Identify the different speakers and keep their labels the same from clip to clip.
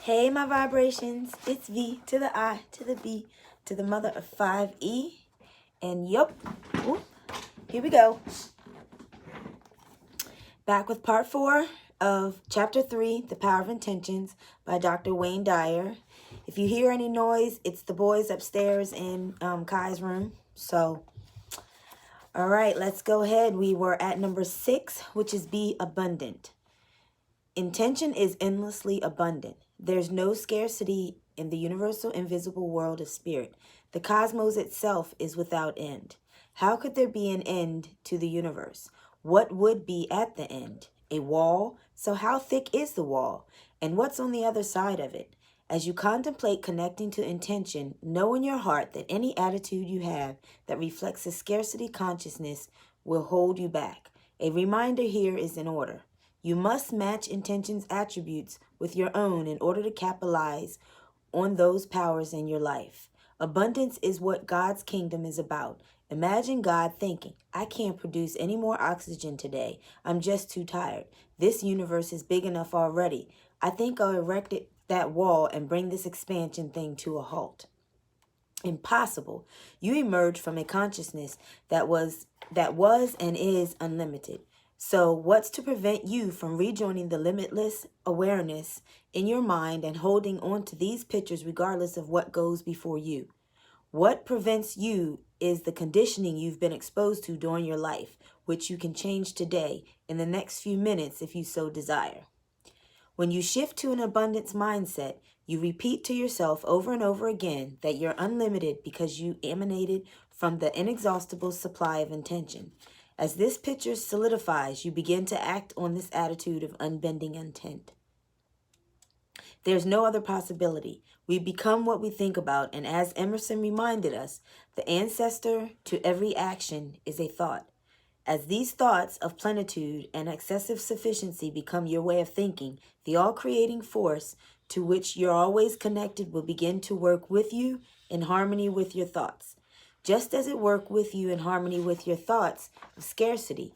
Speaker 1: Hey, my vibrations. It's V to the I to the B to the mother of 5E. And yup, here we go. Back with part 4 of chapter 3, The Power of Intentions by Dr. Wayne Dyer. If you hear any noise, it's the boys upstairs in Kai's room. So, all right, let's go ahead. We were at number 6, which is be abundant. Intention is endlessly abundant. There's no scarcity in the universal invisible world of spirit. The cosmos itself is without end. How could there be an end to the universe? What would be at the end? A wall? So how thick is the wall? And what's on the other side of it? As you contemplate connecting to intention, know in your heart that any attitude you have that reflects a scarcity consciousness will hold you back. A reminder here is in order. You must match intention's attributes with your own in order to capitalize on those powers in your life. Abundance is what God's kingdom is about. Imagine God thinking, I can't produce any more oxygen today. I'm just too tired. This universe is big enough already. I think I'll erect that wall and bring this expansion thing to a halt. Impossible. You emerge from a consciousness that was and is unlimited. So what's to prevent you from rejoining the limitless awareness in your mind and holding on to these pictures regardless of what goes before you? What prevents you is the conditioning you've been exposed to during your life, which you can change today in the next few minutes if you so desire. When you shift to an abundance mindset, you repeat to yourself over and over again that you're unlimited because you emanated from the inexhaustible supply of intention. As this picture solidifies, you begin to act on this attitude of unbending intent. There's no other possibility. We become what we think about, and as Emerson reminded us, the ancestor to every action is a thought. As these thoughts of plenitude and excessive sufficiency become your way of thinking, the all-creating force to which you're always connected will begin to work with you in harmony with your thoughts, just as it worked with you in harmony with your thoughts of scarcity.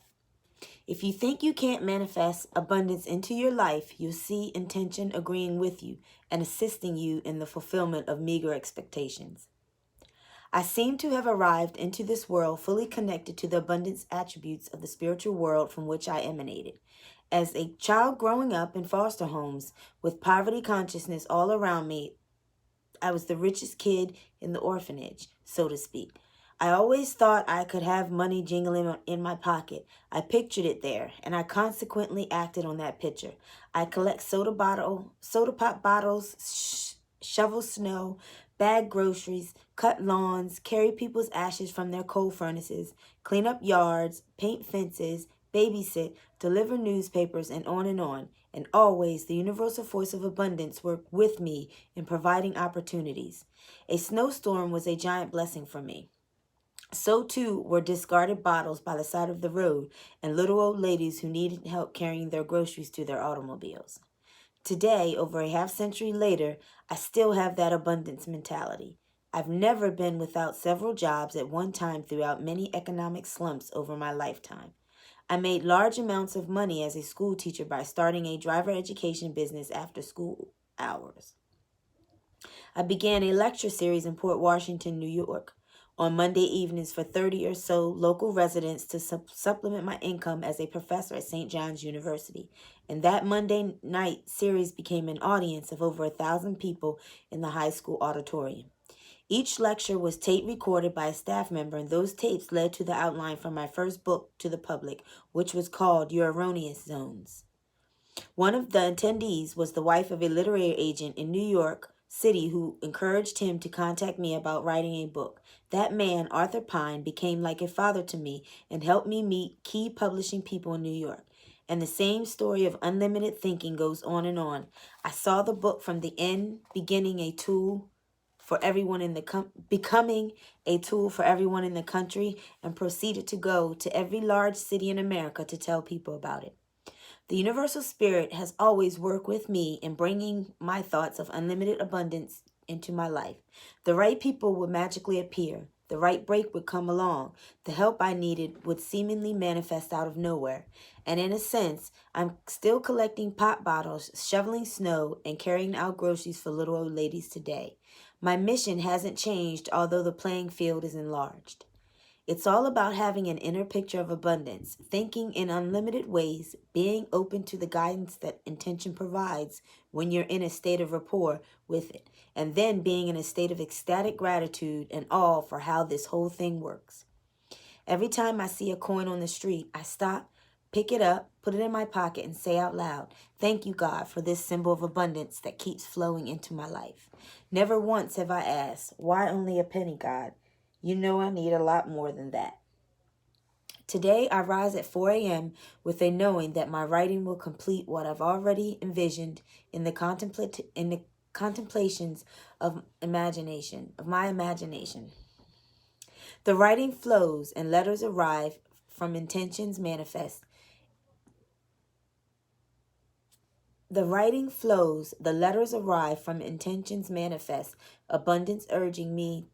Speaker 1: If you think you can't manifest abundance into your life, you'll see intention agreeing with you and assisting you in the fulfillment of meager expectations. I seem to have arrived into this world fully connected to the abundance attributes of the spiritual world from which I emanated. As a child growing up in foster homes with poverty consciousness all around me, I was the richest kid in the orphanage, so to speak. I always thought I could have money jingling in my pocket. I pictured it there, and I consequently acted on that picture. I collect soda pop bottles, shovel snow, bag groceries, cut lawns, carry people's ashes from their coal furnaces, clean up yards, paint fences, babysit, deliver newspapers, and on and on. And always the universal force of abundance worked with me in providing opportunities. A snowstorm was a giant blessing for me. So too were discarded bottles by the side of the road and little old ladies who needed help carrying their groceries to their automobiles. Today, over a half century later, I still have that abundance mentality. I've never been without several jobs at one time throughout many economic slumps over my lifetime. I made large amounts of money as a school teacher by starting a driver education business after school hours. I began a lecture series in Port Washington, New York, on Monday evenings for 30 or so local residents to supplement my income as a professor at St. John's University. And that Monday night series became an audience of over 1,000 people in the high school auditorium. Each lecture was tape recorded by a staff member, and those tapes led to the outline for my first book to the public, which was called Your Erroneous Zones. One of the attendees was the wife of a literary agent in New York City who encouraged him to contact me about writing a book. That man, Arthur Pine, became like a father to me and helped me meet key publishing people in New York. And the same story of unlimited thinking goes on and on. I saw the book from the end, beginning a tool for everyone in the becoming a tool for everyone in the country, and proceeded to go to every large city in America to tell people about it. The universal spirit has always worked with me in bringing my thoughts of unlimited abundance into my life. The right people will magically appear. the right break would come along. The help I needed would seemingly manifest out of nowhere. And in a sense, I'm still collecting pop bottles, shoveling snow, and carrying out groceries for little old ladies today. My mission hasn't changed, although the playing field is enlarged. It's all about having an inner picture of abundance, thinking in unlimited ways, being open to the guidance that intention provides when you're in a state of rapport with it, and then being in a state of ecstatic gratitude and awe for how this whole thing works. Every time I see a coin on the street, I stop, pick it up, put it in my pocket, and say out loud, "Thank you, God, for this symbol of abundance that keeps flowing into my life." Never once have I asked, "Why only a penny, God? You know I need a lot more than that." Today, I rise at 4 a.m. with a knowing that my writing will complete what I've already envisioned in the contemplations of my imagination. The writing flows and letters arrive from intentions manifest. The writing flows, the letters arrive from intentions manifest, abundance urging me.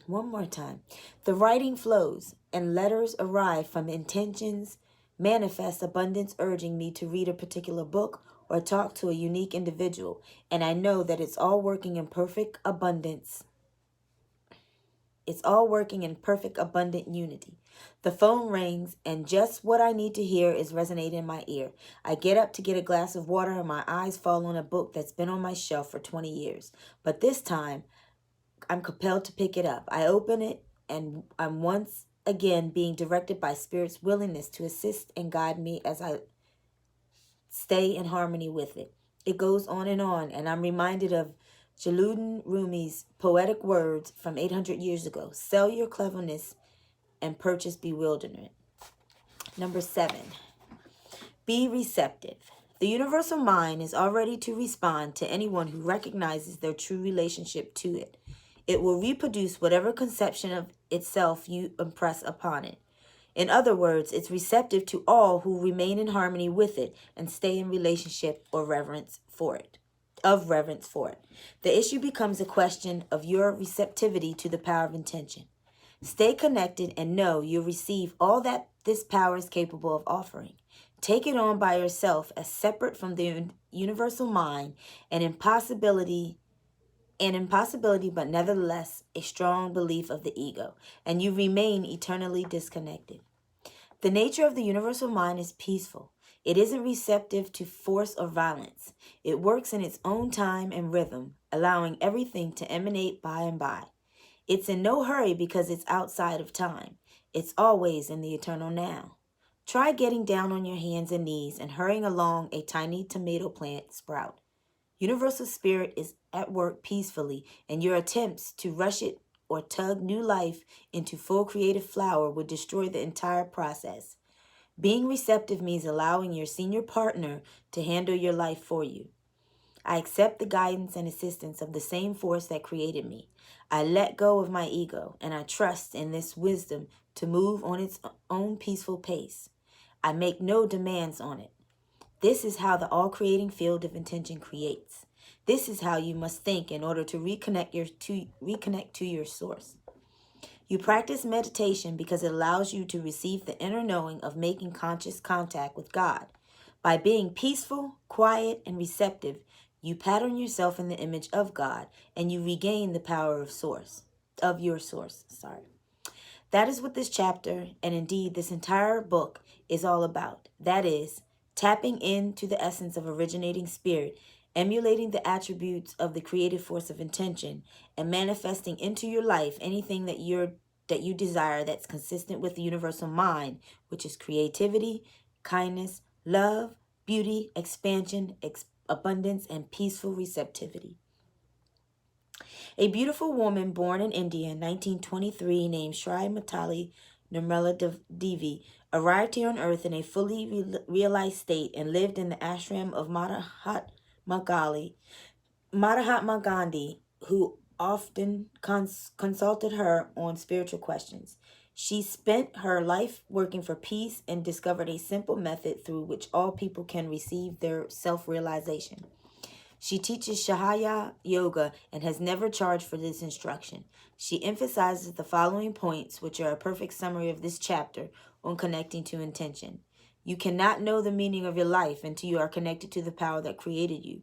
Speaker 1: One more time. The writing flows and letters arrive from intentions manifest, abundance urging me to read a particular book or talk to a unique individual. And I know that it's all working in perfect abundance. It's all working in perfect, abundant unity. The phone rings, and just what I need to hear is resonating in my ear. I get up to get a glass of water, and my eyes fall on a book that's been on my shelf for 20 years. But this time, I'm compelled to pick it up. I open it, and I'm once again being directed by Spirit's willingness to assist and guide me as I stay in harmony with it. It goes on, and I'm reminded of Jalaluddin Rumi's poetic words from 800 years ago: "Sell your cleverness and purchase bewilderment." Number 7, be receptive. The universal mind is all ready to respond to anyone who recognizes their true relationship to it. It will reproduce whatever conception of itself you impress upon it. In other words, it's receptive to all who remain in harmony with it and stay in relationship or reverence for it. The issue becomes a question of your receptivity to the power of intention. Stay connected and know you'll receive all that this power is capable of offering. Take it on by yourself as separate from the universal mind, an impossibility, but nevertheless a strong belief of the ego, and you remain eternally disconnected. The nature of the universal mind is peaceful. It isn't receptive to force or violence. It works in its own time and rhythm, allowing everything to emanate by and by. It's in no hurry because it's outside of time. It's always in the eternal now. Try getting down on your hands and knees and hurrying along a tiny tomato plant sprout. Universal Spirit is at work peacefully, and your attempts to rush it or tug new life into full creative flower would destroy the entire process. Being receptive means allowing your senior partner to handle your life for you. I accept the guidance and assistance of the same force that created me. I let go of my ego, and I trust in this wisdom to move on its own peaceful pace. I make no demands on it. This is how the all-creating field of intention creates. This is how you must think in order to reconnect to your source. You practice meditation because it allows you to receive the inner knowing of making conscious contact with God. By being peaceful, quiet, and receptive, you pattern yourself in the image of God, and you regain the power of your source. That is what this chapter, and indeed this entire book, is all about. That is, tapping into the essence of originating spirit, emulating the attributes of the creative force of intention, and manifesting into your life anything that you desire that's consistent with the universal mind, which is creativity, kindness, love, beauty, expansion, abundance, and peaceful receptivity. A beautiful woman born in India in 1923 named Shri Matali Nirmala Devi arrived here on earth in a fully realized state and lived in the ashram of Mahatma Gandhi, who often consulted her on spiritual questions. She spent her life working for peace and discovered a simple method through which all people can receive their self-realization. She teaches Shahaya Yoga and has never charged for this instruction. She emphasizes the following points, which are a perfect summary of this chapter on connecting to intention. You cannot know the meaning of your life until you are connected to the power that created you.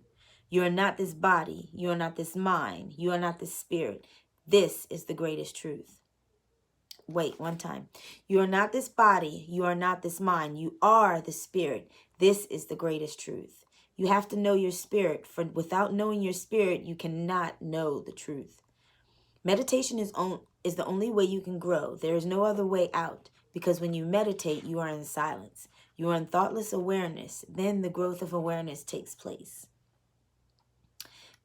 Speaker 1: You are not this body. You are not this mind. You are not this spirit. This is the greatest truth. Wait, one time. You are not this body. You are not this mind. You are the spirit. This is the greatest truth. You have to know your spirit, for without knowing your spirit, you cannot know the truth. Meditation is the only way you can grow. There is no other way out, because when you meditate, you are in silence. You are in thoughtless awareness. Then the growth of awareness takes place.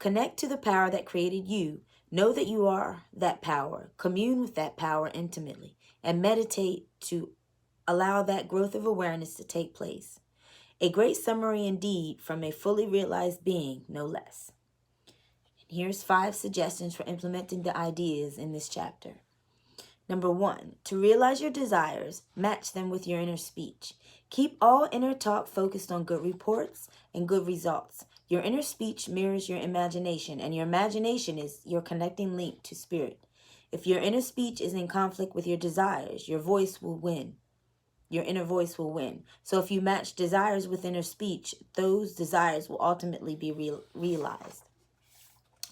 Speaker 1: Connect to the power that created you. Know that you are that power. Commune with that power intimately and meditate to allow that growth of awareness to take place. A great summary indeed from a fully realized being, no less. And here's 5 suggestions for implementing the ideas in this chapter. Number 1, to realize your desires, match them with your inner speech. Keep all inner talk focused on good reports and good results. Your inner speech mirrors your imagination, and your imagination is your connecting link to spirit. If your inner speech is in conflict with your desires, your voice will win. Your inner voice will win. So if you match desires with inner speech, those desires will ultimately be realized.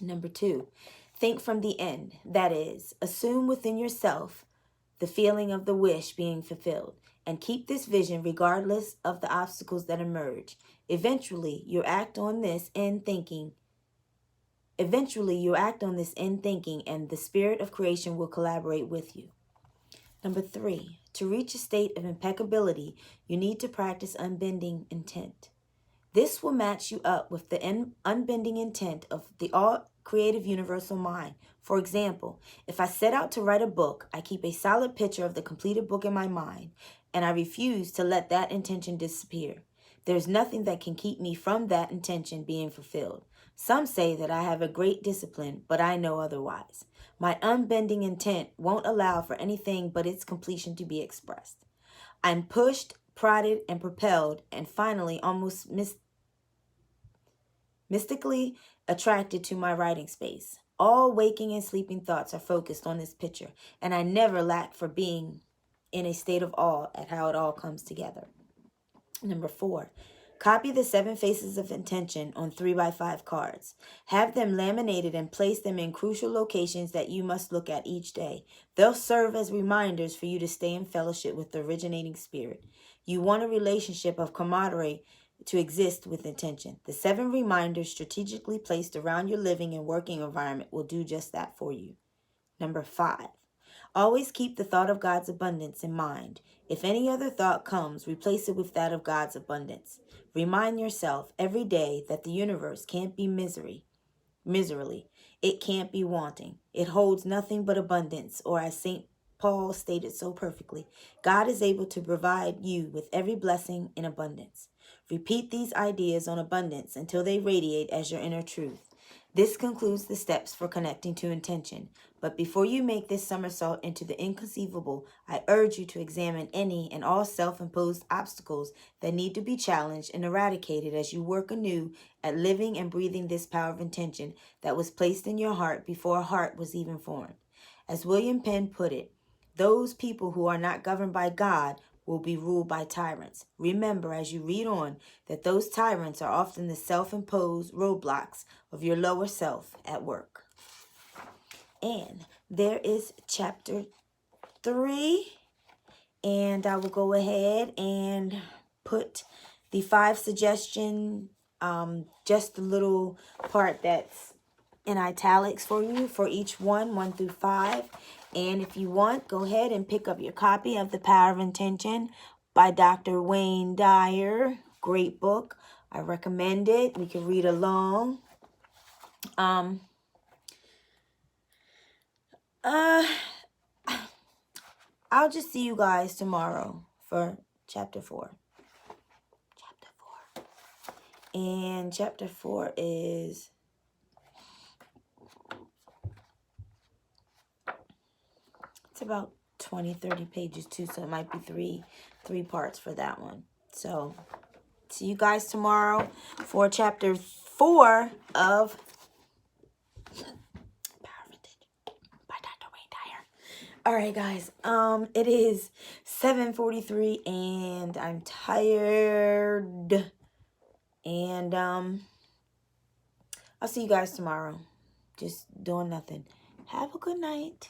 Speaker 1: Number 2, think from the end. That is, assume within yourself the feeling of the wish being fulfilled, and keep this vision regardless of the obstacles that emerge. Eventually, you act on this in thinking. And the spirit of creation will collaborate with you. Number 3, to reach a state of impeccability, you need to practice unbending intent. This will match you up with the unbending intent of the all-creative universal mind. For example, if I set out to write a book, I keep a solid picture of the completed book in my mind, and I refuse to let that intention disappear. There's nothing that can keep me from that intention being fulfilled. Some say that I have a great discipline, but I know otherwise. My unbending intent won't allow for anything but its completion to be expressed. I'm pushed, prodded, and propelled, and finally almost mystically attracted to my writing space. All waking and sleeping thoughts are focused on this picture, and I never lack for being in a state of awe at how it all comes together. Number 4, copy the 7 faces of intention on 3x5 cards. Have them laminated and place them in crucial locations that you must look at each day. They'll serve as reminders for you to stay in fellowship with the originating spirit. You want a relationship of camaraderie to exist with intention. The 7 reminders strategically placed around your living and working environment will do just that for you. Number 5, always keep the thought of God's abundance in mind. If any other thought comes, replace it with that of God's abundance. Remind yourself every day that the universe can't be miserly. It can't be wanting. It holds nothing but abundance, or as St. Paul stated so perfectly, God is able to provide you with every blessing in abundance. Repeat these ideas on abundance until they radiate as your inner truth. This concludes the steps for connecting to intention. But before you make this somersault into the inconceivable, I urge you to examine any and all self-imposed obstacles that need to be challenged and eradicated as you work anew at living and breathing this power of intention that was placed in your heart before a heart was even formed. As William Penn put it, those people who are not governed by God will be ruled by tyrants. Remember as you read on that those tyrants are often the self-imposed roadblocks of your lower self at work. And there is chapter 3, and I will go ahead and put the 5 suggestion, just the little part that's in italics for you for each one, 1 through 5. And if you want, go ahead and pick up your copy of The Power of Intention by Dr. Wayne Dyer. Great book. I recommend it. We can read along. I'll just see you guys tomorrow for chapter 4. And chapter 4 is it's about 20-30 pages too, so it might be three parts for that one. So see you guys tomorrow for chapter 4 of Power of Intentions by Dr. Wayne Dyer. All right, guys. It is 7:43 and I'm tired. And I'll see you guys tomorrow. Just doing nothing. Have a good night.